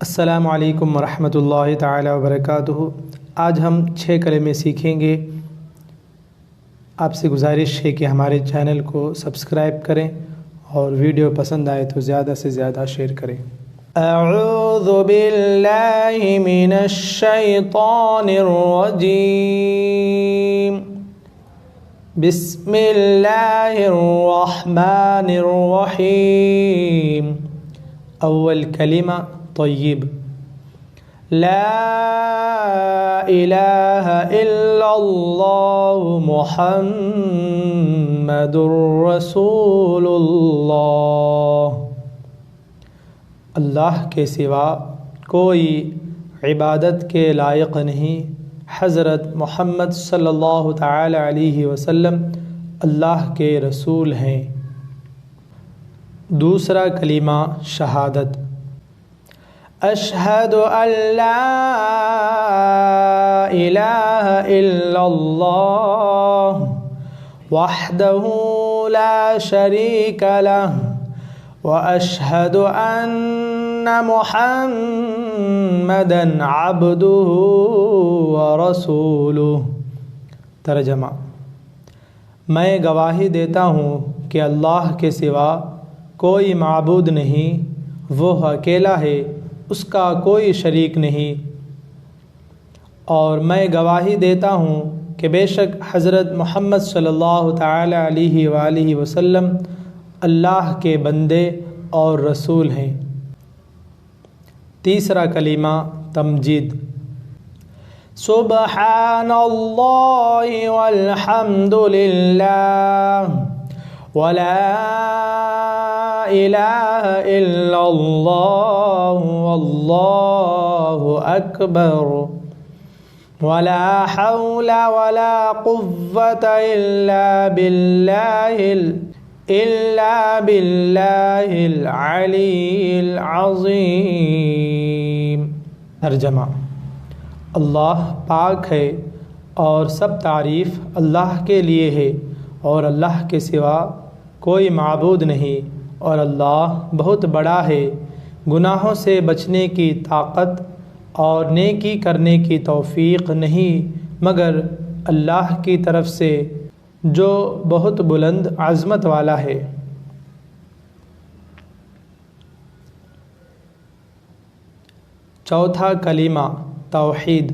السلام علیکم ورحمۃ اللہ تعالی وبرکاتہ۔ آج ہم 6 کلمے سیکھیں گے۔ آپ سے گزارش ہے کہ ہمارے چینل کو سبسکرائب کریں اور ویڈیو پسند آئے تو زیادہ سے زیادہ شیئر کریں۔ اعوذ باللہ من الشیطان الرجیم، بسم اللہ الرحمن الرحیم۔ اول کلمہ طیب، لا الہ الا اللہ محمد رسول اللہ۔ اللہ کے سوا کوئی عبادت کے لائق نہیں، حضرت محمد صلی اللہ تعالی علیہ وسلم اللہ کے رسول ہیں۔ دوسرا کلمہ شہادت، اشہد ان لا الہ الا اللہ وحدہ لا شریک لہ واشہد ان محمدا عبدہ ورسولہ۔ ترجمہ، میں گواہی دیتا ہوں کہ اللہ کے سوا کوئی معبود نہیں، وہ اکیلا ہے، اس کا کوئی شریک نہیں، اور میں گواہی دیتا ہوں کہ بے شک حضرت محمد صلی اللہ تعالی علیہ وآلہ وسلم اللہ کے بندے اور رسول ہیں۔ تیسرا کلمہ تمجید، سبحان اللہ والحمد للہ ولا الہ الا اللہ واللہ اکبر ولا حول ولا قوة الا باللہ العلی العظیم۔ ترجمہ، اللہ پاک ہے اور سب تعریف اللہ کے لیے ہے، اور اللہ کے سوا کوئی معبود نہیں، اور اللہ بہت بڑا ہے۔ گناہوں سے بچنے کی طاقت اور نیکی کرنے کی توفیق نہیں مگر اللہ کی طرف سے جو بہت بلند عظمت والا ہے۔ چوتھا کلمہ توحید،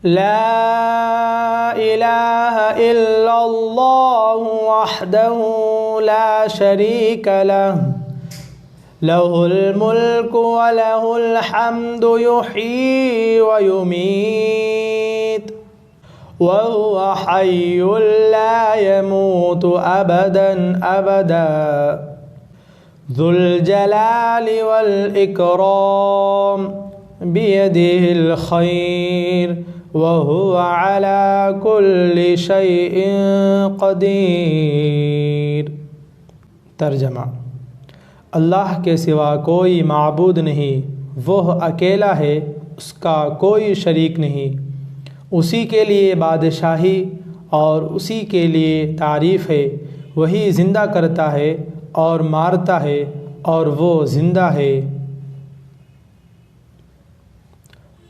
لا الہ الا اللہ وحدہ لا شریک لہ لہ الملک ولہ الحمد یحیی ویمیت وہو حی لا یموت ابدا ابدا ذو الجلال والاکرام بیدہ الخیر وہو علی کل شیء قدیر۔ ترجمہ، اللہ کے سوا کوئی معبود نہیں، وہ اکیلا ہے، اس کا کوئی شریک نہیں، اسی کے لیے بادشاہی اور اسی کے لیے تعریف ہے، وہی زندہ کرتا ہے اور مارتا ہے اور وہ زندہ ہے،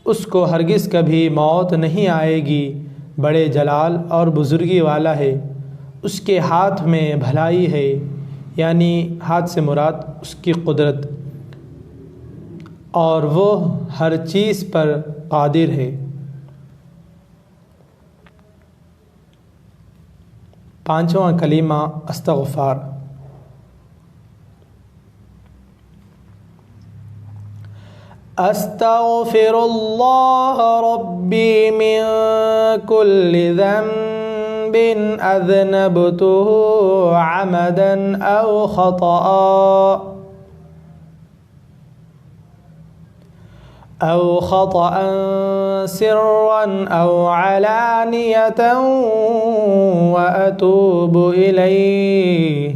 اس کو ہرگز کبھی موت نہیں آئے گی، بڑے جلال اور بزرگی والا ہے، اس کے ہاتھ میں بھلائی ہے، یعنی ہاتھ سے مراد اس کی قدرت، اور وہ ہر چیز پر قادر ہے۔ پانچواں کلمہ استغفار، استغفر اللہ ربی من کل ذنب اذنبته عمدا او خطأ سرا او علانیة واتوب الیہ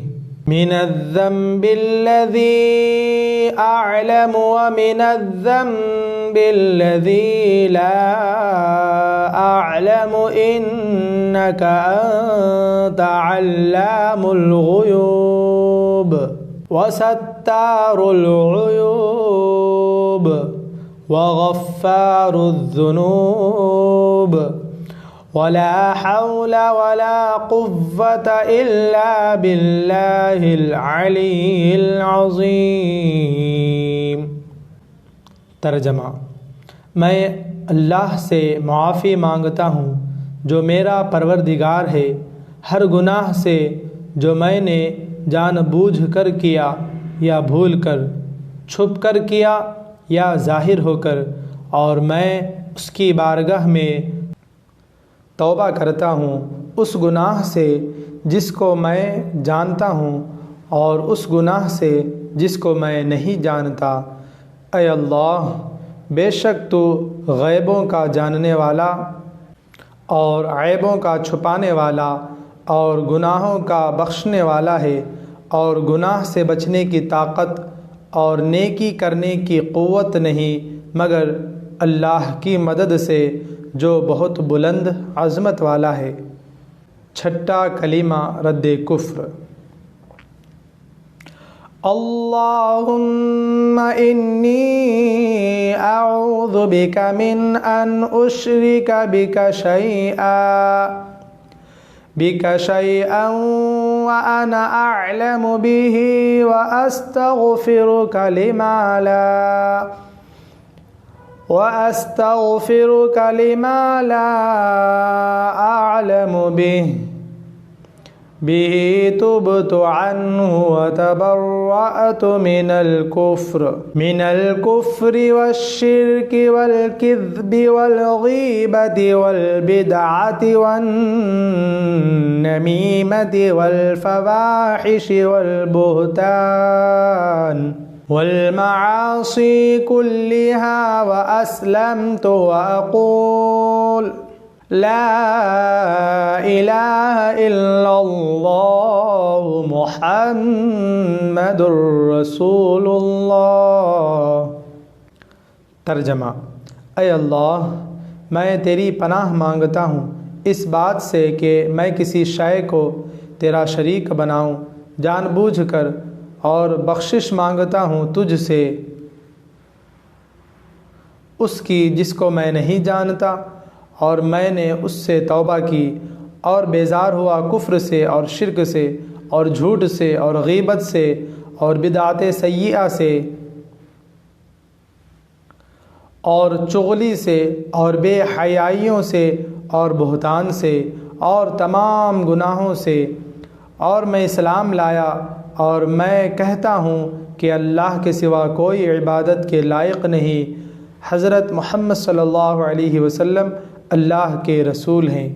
من الذنب الذي اعلم ومن الذنب الذي لا اعلم انك انت علام الغیوب وستار العیوب وغفار الذنوب ولا حول ولا قوة إلا بالله العلي العظيم۔ ترجمہ: میں اللہ سے معافی مانگتا ہوں جو میرا پروردگار ہے ہر گناہ سے جو میں نے جان بوجھ کر کیا یا بھول کر، چھپ کر کیا یا ظاہر ہو کر، اور میں اس کی بارگاہ میں توبہ کرتا ہوں اس گناہ سے جس کو میں جانتا ہوں اور اس گناہ سے جس کو میں نہیں جانتا۔ اے اللہ، بے شک تو غیبوں کا جاننے والا اور عیبوں کا چھپانے والا اور گناہوں کا بخشنے والا ہے، اور گناہ سے بچنے کی طاقت اور نیکی کرنے کی قوت نہیں مگر اللہ کی مدد سے جو بہت بلند عظمت والا ہے۔ چھٹا کلمہ رد کفر۔ اللہم انی اعوذ بک من ان اشرک بک شیئا وانا اعلم به واستغفرک لما لا اعلم به تبت عنه وتبرأت من الكفر والشرك والكذب والغيبة والبدعة والنميمة والفواحش والبهتان والمعاصي كلها، وأسلمت وأقول لا الہ الا اللہ محمد رسول اللہ۔ ترجمہ: اے اللہ، میں تیری پناہ مانگتا ہوں اس بات سے کہ میں کسی شے کو تیرا شریک بناؤں جان بوجھ کر، اور بخشش مانگتا ہوں تجھ سے اس کی جس کو میں نہیں جانتا، اور میں نے اس سے توبہ کی اور بیزار ہوا کفر سے اور شرک سے اور جھوٹ سے اور غیبت سے اور بدعت سیئہ سے اور چغلی سے اور بے حیائیوں سے اور بہتان سے اور تمام گناہوں سے، اور میں اسلام لایا اور میں کہتا ہوں کہ اللہ کے سوا کوئی عبادت کے لائق نہیں، حضرت محمد صلی اللہ علیہ وسلم اللہ کے رسول ہیں۔